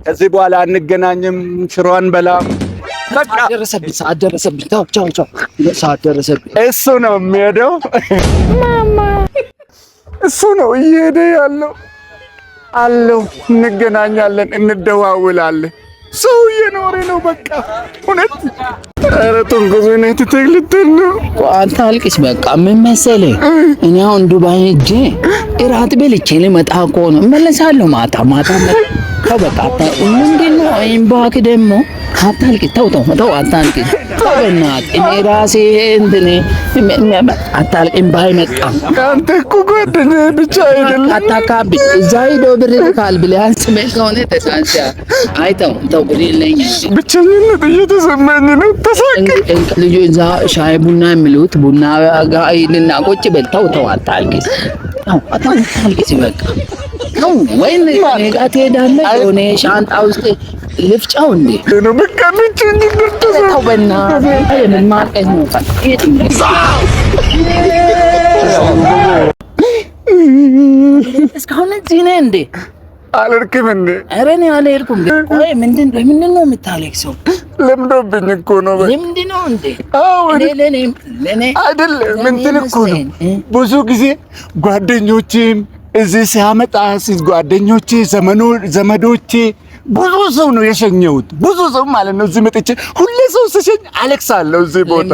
ከዚህ በኋላ አንገናኝም። ሽሮን በላም በቃ ሰዓት ደረሰብኝ። ቻው ሰዓት ደረሰብኝ። እሱ ነው የሚሄደው። ማማ እሱ ነው እየሄደ ያለው አለው። እንገናኛለን፣ እንደዋውላለን። ሰው እየኖረ ነው በቃ እውነት። ኧረ ቶንጎዞ ነው ትተግልተን ነው። አንተ አልቅስ በቃ። ምን መሰለህ እኔ አሁን ዱባይ ሄጄ እራት በልቼ ልመጣ እኮ ነው። እመለሳለሁ ማታ በቃ ምንድን ነው እምባክ ደግሞ አታልቅስ። ተው አታልቅስ። በእናትህ እኔ ራሴ እንትን አታልቅስ። እምባዬ መጣ። አንተ እኮ ጓደኛዬ ብቻ አይደለም። አታካብድ። እዛ ሄዶ ብር ልካል ብለህ አስበህ ከሆነ ተሳንሻ። አይ ተው ብር የለኝም። ብቸኝነት እየተሰማኝ ነው። ልጁ እዛ ሻይ ቡና የሚሉት ቡና ጋር ሂድና ቁጭ በል። ተው አታልቅስ። አታልቅስ በቃ። ወይኔ እኔ ጋር ትሄዳለህ። የሆነ ሻንጣ ውስጥ ልፍጫው እንዴ ነው በቃ ብቻኝ ተው በእናትህ። ምን ማቀኝ ነው እስካሁን እዚህ ነህ እንዴ? አልሄድክም እንዴ? ኧረ እኔ አልሄድኩም። ቆይ ምንድን ነው የምታለቅሰው? ለምዶብኝ እኮ ነው። ለምንድን ነው እንዴ? ለኔ አይደለም እንትን እኮ ነው። ብዙ ጊዜ ጓደኞቼም እዚህ ሲያመጣ ጓደኞቼ ዘመዶቼ ብዙ ሰው ነው የሸኘሁት። ብዙ ሰው ማለት ነው። እዚህ መጥቼ ሁሌ ሰው ስሸኝ አለቅሳለሁ። እዚህ ቦታ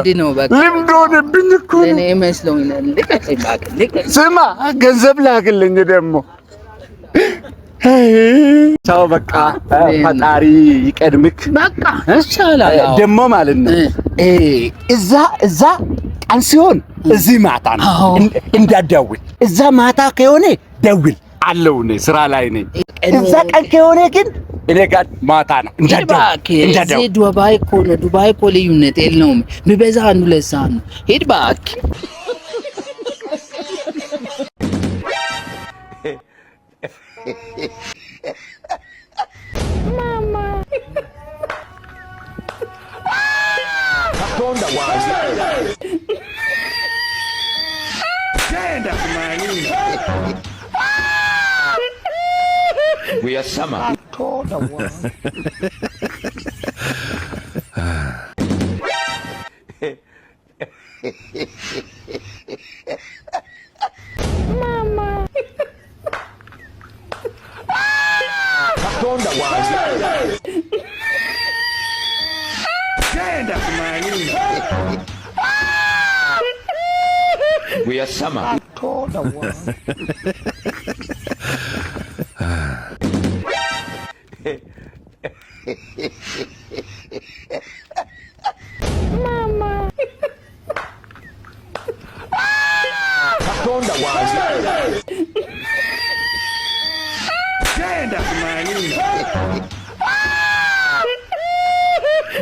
ልምድ ሆነብኝ እኮ ነው። እኔ መስሎኛል። ስማ ገንዘብ ላክልኝ ደግሞ። ቻው በቃ ፈጣሪ ይቀድምክ። በቃ ይቻላል ደግሞ ማለት ነው። እዛ ቀን ሲሆን እዚህ ማታ ነው። እንዳትደውል። እዛ ማታ ከሆነ ደውል አለው። እኔ ስራ ላይ ነኝ። እዛ ቀን ከሆነ ግን እኔ ጋር ማታ ነው። እንዳትደውል። ዱባይ እኮ ልዩነት የለውም። ቢበዛ አንዱ ለሳ ነው። ሂድ እባክህ። We are summer. Mama. We are summer.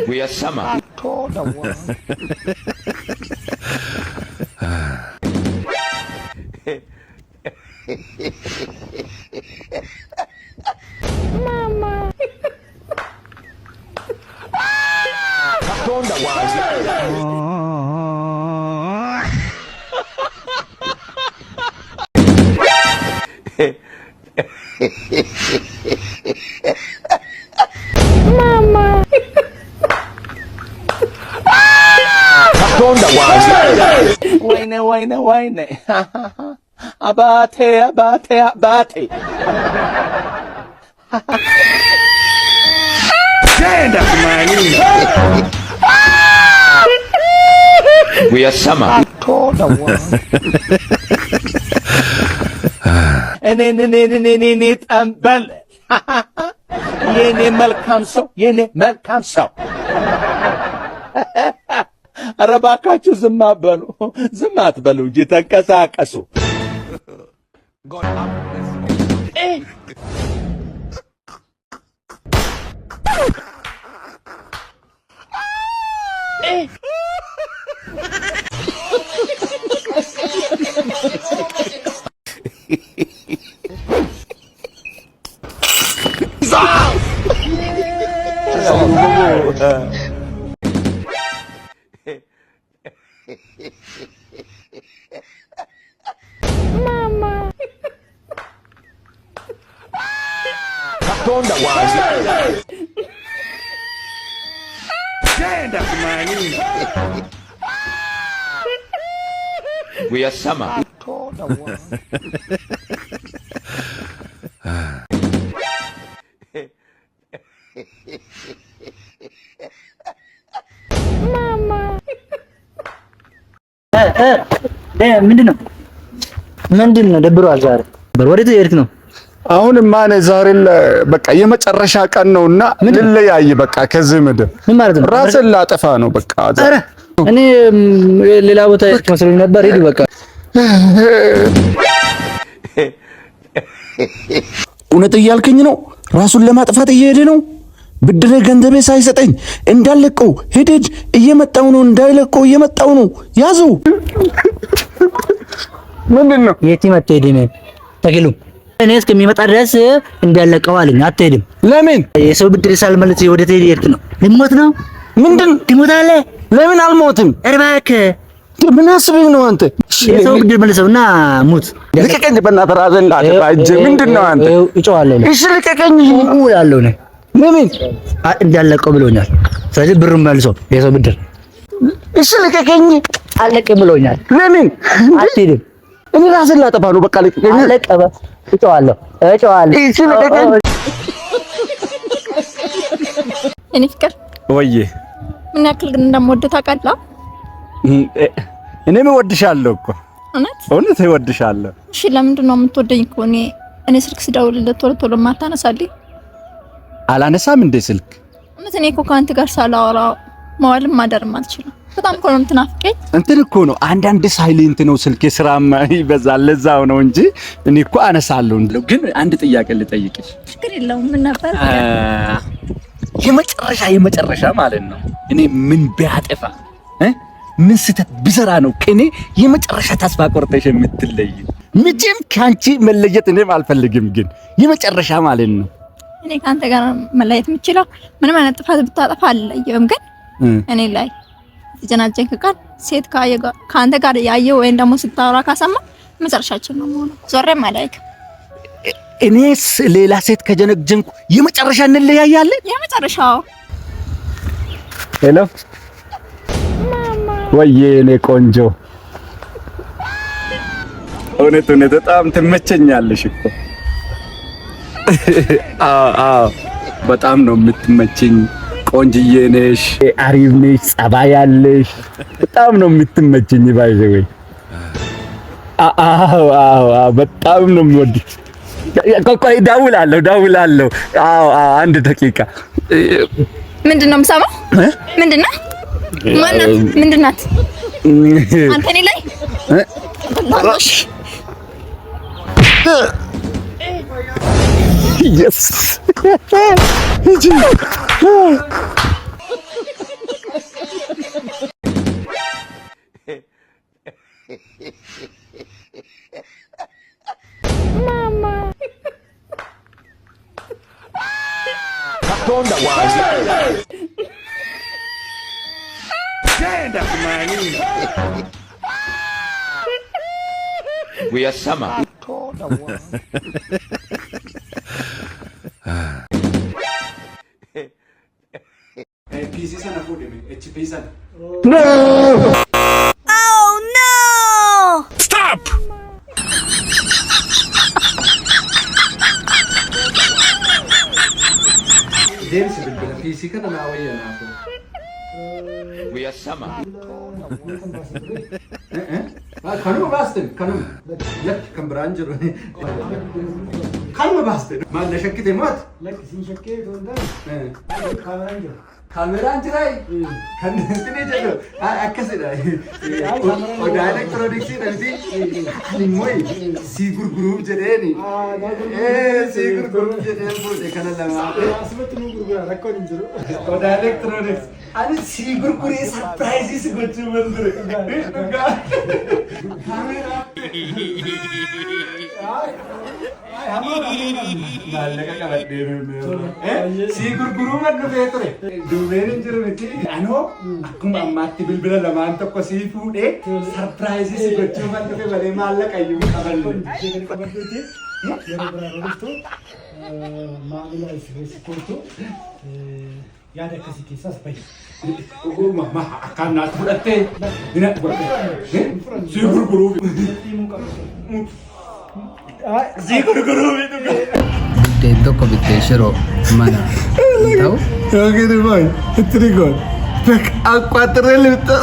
We are summer. Wayne. Abate. Stand up, man. We are summer. እኔ ጠንበል የኔ መልካም ሰው ኧረ እባካችሁ ዝም አትበሉ እንጂ ተንቀሳቀሱ። Katonda wange. Genda kumanyi. Guyasama. ምንድን ነው ደብሯል ዛሬ? ወዴት እየሄድክ ነው? አሁንማ እኔ ዛሬ በቃ የመጨረሻ ቀን ነውና ልለያይ በቃ ከዚህ ምድር ምን ማለት ነው? ራስን ላጠፋ ነው በቃ። ኧረ እኔ ሌላ ቦታ የሄድክ መስሎኝ ነበር። ሂድ በቃ። እውነት እያልከኝ ነው? ራሱን ለማጥፋት እየሄደ ነው? ብድሬ ገንዘቤ ሳይሰጠኝ እንዳለቀው ሄደድ እየመጣው ነው፣ እንዳይለቀው እየመጣው ነው። ያዘው። ምንድን ነው የት መጣ? ሄደኝ ተኪሉ እኔ እስከሚመጣ ድረስ እንዳለቀው አለኝ። አትሄድም። ለምን? የሰው ብድር ሳልመልስ ወዴት ሄድክ ነው? ልሞት ነው? ምንድን ትሞታለህ? ለምን አልሞትም? ኧረ እባክህ ምን አስበህ ነው አንተ? የሰው ብድር መልሰውና ሙት። ልቀቀኝ በእናትህ ራስህን ላጥፋ እንጂ ምንድን ነው አንተ? እጮሃለሁ። እሺ ልቀቀኝ እውላለሁ ነው። ለምን? እንዳለቀው ብሎኛል። ስለዚህ ብሩን መልሶ የሰው ብድር። እሺ ልቀቀኝ። አለቀኝ ብሎኛል። ለምን? አትሄድም። እኔ ራስህን ላጠፋ ነው በቃ ልቀቀኝ። አለቀበ። እጮሃለሁ። እሺ ልቀቀኝ። እኔ ፍቅር ወዬ ምን ያክል ግን እንደምወድህ ታውቃለህ? እኔም እወድሻለሁ እኮ እውነት እወድሻለሁ። እሺ ለምንድን ነው የምትወደኝ? እኮ እኔ ስልክ ስደውልልህ ቶሎ ቶሎ ማታነሳልኝ? አላነሳም እንደ ስልክ እውነት እኔ እኮ ከአንተ ጋር ሳላወራ መዋልም ማደርም አልችልም። በጣም እኮ ነው የምትናፍቀኝ። እንትን እኮ ነው አንዳንድ ሳይሌንት ነው ስልክ፣ ስራም ይበዛል ለዛው ነው እንጂ እኔ እኮ አነሳለሁ። ግን አንድ ጥያቄ ልጠይቅሽ። ችግር የለውም። ምን ነበር? የመጨረሻ ማለት ነው እኔ ምን ቢያጠፋ ምን ስህተት ብሰራ ነው ከኔ የመጨረሻ ተስፋ ቆርጠሽ የምትለይ? መቼም ካንቺ መለየት እኔም አልፈልግም፣ ግን የመጨረሻ ማለት ነው። እኔ ካንተ ጋር መለየት የምችለው ምንም አይነት ጥፋት ብታጠፋ አልለየም፣ ግን እኔ ላይ የተጀናጀንክ ቃል ሴት ካንተ ጋር ያየው ወይም ደግሞ ስታወራ ካሰማ መጨረሻችን ነው ማለት ዞሬም አላይክም። እኔስ ሌላ ሴት ከጀነጀንኩ የመጨረሻ እንለያያለን። የመጨረሻው ሄሎ ወዬ እኔ ቆንጆ እውነት በጣም ትመቸኛለሽ እኮ። አዎ በጣም ነው የምትመቸኝ። ቆንጅዬ ነሽ፣ አሪፍ ነሽ፣ ጸባይ ያለሽ በጣም ነው የምትመቸኝ። ባይዘው አዎ በጣም ነው የምወድሽ። ቆይ ደውላለሁ። አዎ አንድ ደቂቃ። ምንድነው የምሰማው? ምንድነው? ማናት? ምንድናት? አንተ እኔ ላይ ባሎሽ yes Katonda wange. Genda kumanyi. Guyasama. PC sana fuudhime HP sana. No! Oh no! Stop! Deemsi bilbila PC kana naa wayyanaafu. Guyasama. Kanuma baasten kanuma. Lakki kan biraan jiru. Kanuma baasten. Maal na shakkite moot? Lakki siin shakkee toondaan kaameraan jiru. Kaameraan jiraa? Kan isin jedhu akkasidha. Odaa elektirooniksiidha miti. Ani immoo sii gurguruuf jedheeni. Sii gurguruuf jedheen fuudhe kana lama. Asumatti nu gurgura rakkoon hin jiru. Odaa elektirooniks. Ani sii gurguree sarpiraayizii si gochuu mandure. Dhugaa. Kaameraan. Maallaqa qabadhee sii gurguruu maddu ture. Duubeen hin jiru miti. Anoo akkuma ammaatti bilbila lamaan tokko sii fuudhee sarpiraayizii si gochuu maddu malee maallaqa iyyuu qaballu. Buddeen tokko bittee shiroo mana ta'u. Yookiin immoo itti goon akkwaatirree lifta.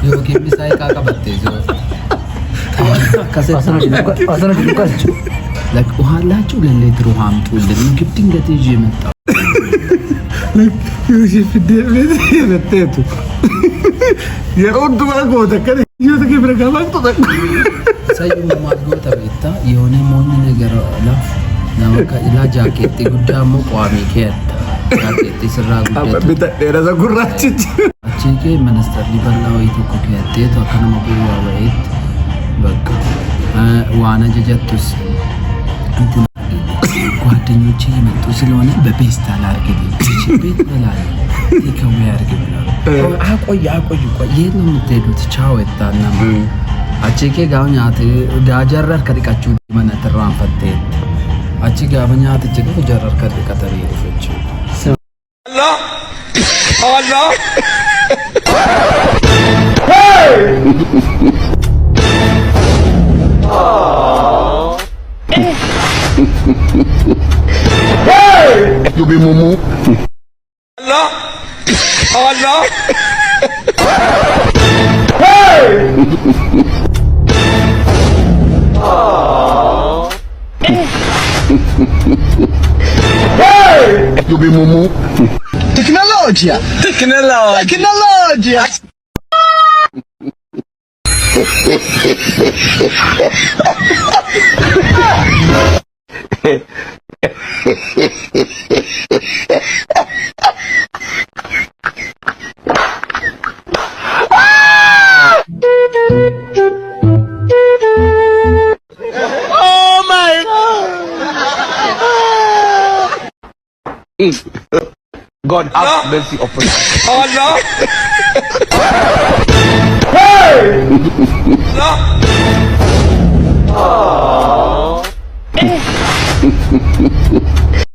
Yookiin bisaa hiikaa qabattee jiru. Asana dukkachuu. Waan laachuu lallee jiru haamtuullee ምግብ ድንገት ይዤ መጣሁ። Yuusuf deemee batteetu yeroo duraa goota kan yoo ta'e bira gabaatu tokko. Sayyuu maal goota beektaa yoonii moonni negara laaf nama ka ilaa jaakeetti guddaa immoo qaamii keetta jaakeetti sirraa guddatu. Bita dheerasa gurraachichi. Achii kee ministeerri bal'aa wayii tokko keetteetu akka nama guyyaa wayiitti bakka waan ajajattus ጓደኞቼ የመጡ ስለሆነ በፔስታል አድርግልኝ ቤት በላለ ይከው ያርግልኝ አቆይ ቆይ የት ነው የምትሄዱት ቻው እታና አቺኬ ጋውኛት ጋጀረር ከሪቃችሁ መነተራን ፈቴ አቺ ጋውኛት እጅግ ጀረር ከሪቃተሪ ይፈች አላህ You be mumu. Allah! Allah! Hey! Hey! You be mumu. Tecnologia! Oh my God have mercy upon us. Allah! Hey! Allah!